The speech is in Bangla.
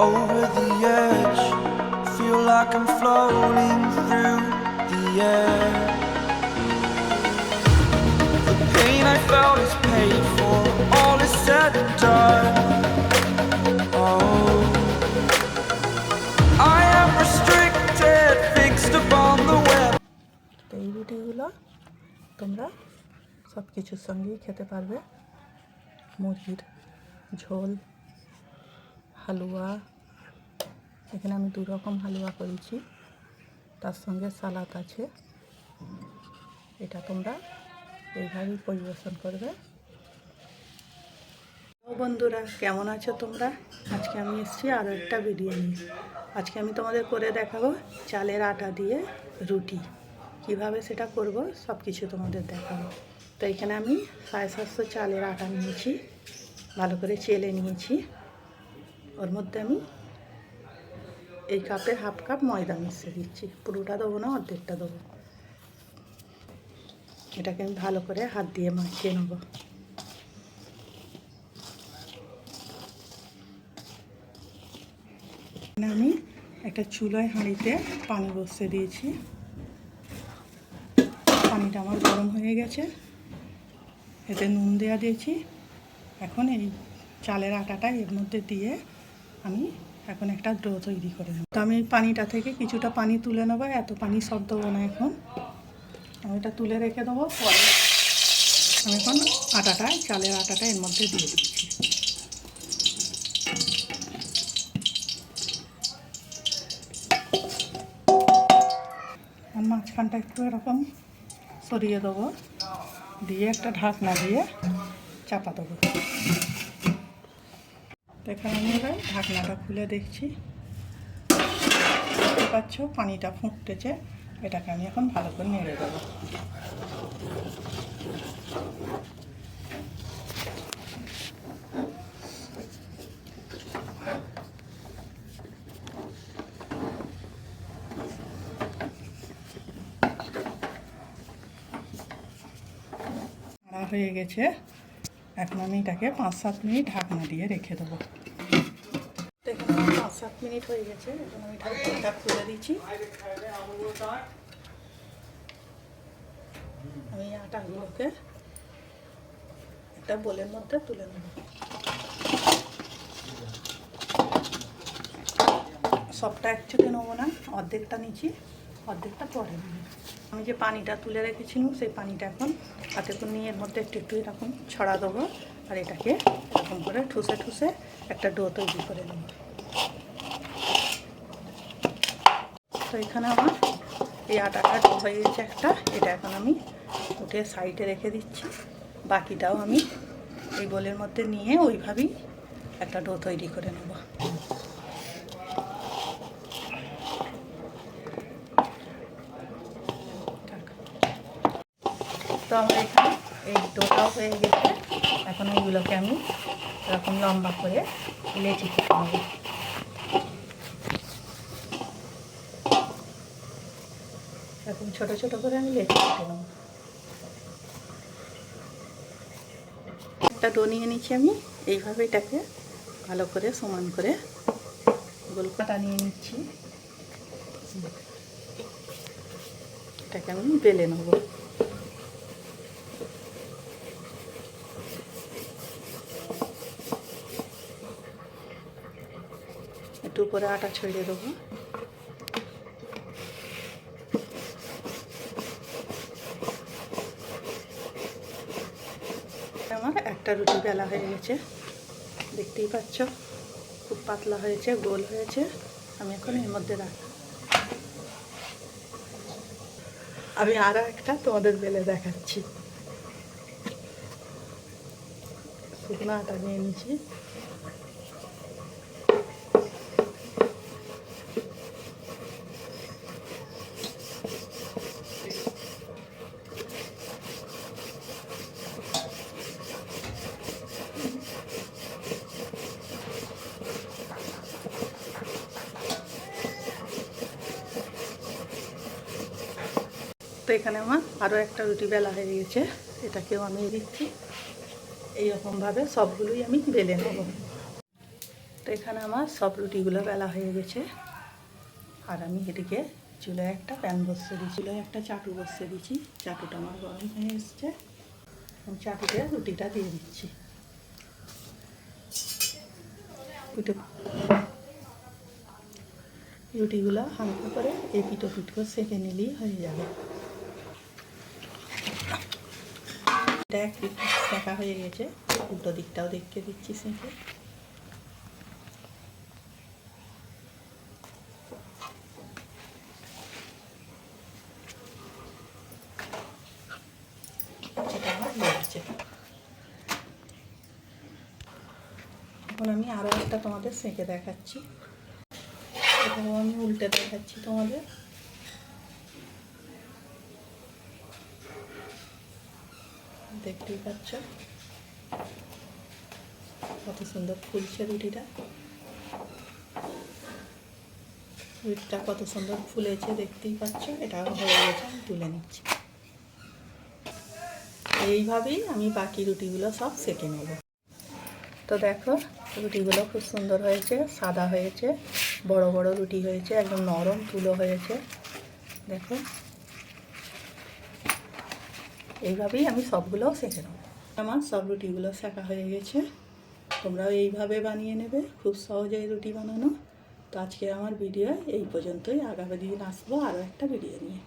over the edge. Feel like I'm floating through the air. The pain I felt is paid for, all is said and done. Oh, I am restricted, fixed upon the web. এই রুটিগুলো তোমরা সব কিছুর সঙ্গেই খেতে পারবে। মুরগির ঝোল, হালুয়া, এখানে আমি 2 রকম হালুয়া করেছি, তার সঙ্গে সালাদ আছে। এটা তোমরা এইভাবেই পরিবেশন করবে। ও বন্ধুরা, কেমন আছো তোমরা? আজকে আমি এসেছি আরও একটা ভিডিও নিয়ে। আজকে আমি তোমাদের করে দেখাবো চালের আটা দিয়ে রুটি। কিভাবে সেটা করব সব কিছু তোমাদের দেখাবো। তো এখানে আমি 750 চালের আটা নিয়েছি, ভালো করে চেলে নিয়েছি। ওর মধ্যে আমি এই কাপের হাফ কাপ ময়দা মিশিয়ে দিচ্ছি। পুরোটা দেবো না, অর্ধেকটা দেবো। এটাকে আমি ভালো করে হাত দিয়ে মাখিয়ে নেব। আমি একটা চুলায় হাঁড়িতে পানি বসিয়ে দিয়েছি। পানিটা আমার গরম হয়ে গেছে, এতে নুন দেওয়া দিয়েছি। এখন এই চালের আটাটা এর মধ্যে দিয়ে আমি এখন একটা ডো তৈরি করে নেব। তো আমি পানিটা থেকে কিছুটা পানি তুলে নেব, এত পানি সব দেবো না। এখন আমি এটা তুলে রেখে দেবো। পরে আমি এখন চালের আটাটা এর মধ্যে দিয়ে দিচ্ছি। আর মাঝখানটা একটু এরকম সরিয়ে দেবো, দিয়ে একটা ঢাকনা দিয়ে চাপা দেবো। এখানে আমি এবার ঢাকনাটা খুলে দেখছি, দেখতে পাচ্ছ পানিটা ফুটতেছে। এটাকে আমি এখন ভালো করে নেড়ে দেবো। হয়ে গেছে, এখন আমি এটাকে 5-7 মিনিট ঢাকনা দিয়ে রেখে দেবো। এখানে 5-7 মিনিট হয়ে গেছে, এখন আমি ঢাকনাটা খুলে দিচ্ছি। আমি আটাগুলোকে একটা বোলের মধ্যে তুলে নেব। সবটা একসাথে নেবো না, অর্ধেকটা নিচ্ছি, অর্ধেকটা পরে নেব। আমি যে পানিটা তুলে রেখেছিলাম সেই পানিটা এখন হাতে করে নিয়ে এর মধ্যে একটু একটু এরকম ছড়া দেবো। আর এটাকে এরকম করে ঠুসে ঠুসে একটা ডো তৈরি করে নেব। তো এখানে আমার এই আটাটা ডো হয়ে গেছে একটা। এটা এখন আমি উঠে সাইডে রেখে দিচ্ছি। বাকিটাও আমি এই বোলের মধ্যে নিয়ে ওইভাবেই একটা ডো তৈরি করে নেব। তো আমার এখানে এই ডোটাও হয়ে গেছে। এখন এইগুলোকে আমি এরকম লম্বা করে লেচি কেটে নেব। এরকম ছোটো ছোটো করে আমি লেচি কেটে নেব। একটা ডো নিয়ে নিচ্ছি আমি, এইভাবে এটাকে ভালো করে সমান করে গোলপাটা নিয়ে নিচ্ছি। এটাকে আমি বেলে নেব। একটু করে আটা ছড়িয়ে দেবো। আমার একটা রুটি বেলা হয়ে গেছে, দেখতেই পাচ্ছ খুব পাতলা হয়েছে, গোল হয়েছে। আমি এখন এর মধ্যে রাখি। আমি আরও একটা তোমাদের বেলে দেখাচ্ছি। শুকনো আটা নিয়ে নিচ্ছি। তো এখানে আমার আরও একটা রুটি বেলা হয়ে গেছে, এটাকেও আমি দিচ্ছি। এইরকমভাবে সবগুলোই আমি বেলে নেব। তো এখানে আমার সব রুটিগুলো বেলা হয়ে গেছে, আর আমি এদিকে চুলায় একটা প্যান বসিয়ে দিয়েছি, চুলায় একটা চাটু বসিয়ে দিয়েছি। চাটুটা আমার গরম হয়ে এসছে, আমি চাটুতে রুটিটা দিয়ে দিচ্ছি। রুটিগুলো হালকা করে এপিট ওপিট করে সেঁকে নিলেই হয়ে যাবে। এটা এক পিঠ সেঁকা হয়ে গেছে, উল্টো দিকটাও দেখতে দিচ্ছি সেঁকে। এটা আমার লাগছে। এখন আমি আরও একটা তোমাদের সেঁকে দেখাচ্ছি, এটাও আমি উল্টে দেখাচ্ছি তোমাদের। দেখতেই পাচ্ছ কত সুন্দর ফুলছে রুটিটা, রুটিটা কত সুন্দর ফুলেছে দেখতেই পাচ্ছ। এটাও হয়ে গেছে, আমি তুলে নিচ্ছি। এইভাবেই আমি বাকি রুটিগুলো সব সেঁকে নেব। তো দেখো রুটিগুলো খুব সুন্দর হয়েছে, সাদা হয়েছে, বড় বড় রুটি হয়েছে, একদম নরম তুলো হয়েছে। দেখো এইভাবেই আমি সবগুলোও সেঁকে নেব। আমার সব রুটিগুলো সেঁকা হয়ে গেছে, তোমরাও এইভাবে বানিয়ে নেবে, খুব সহজেই রুটি বানানো। তো আজকে আমার ভিডিও এই পর্যন্তই, আগামী দিন আসবো আরও একটা ভিডিও নিয়ে।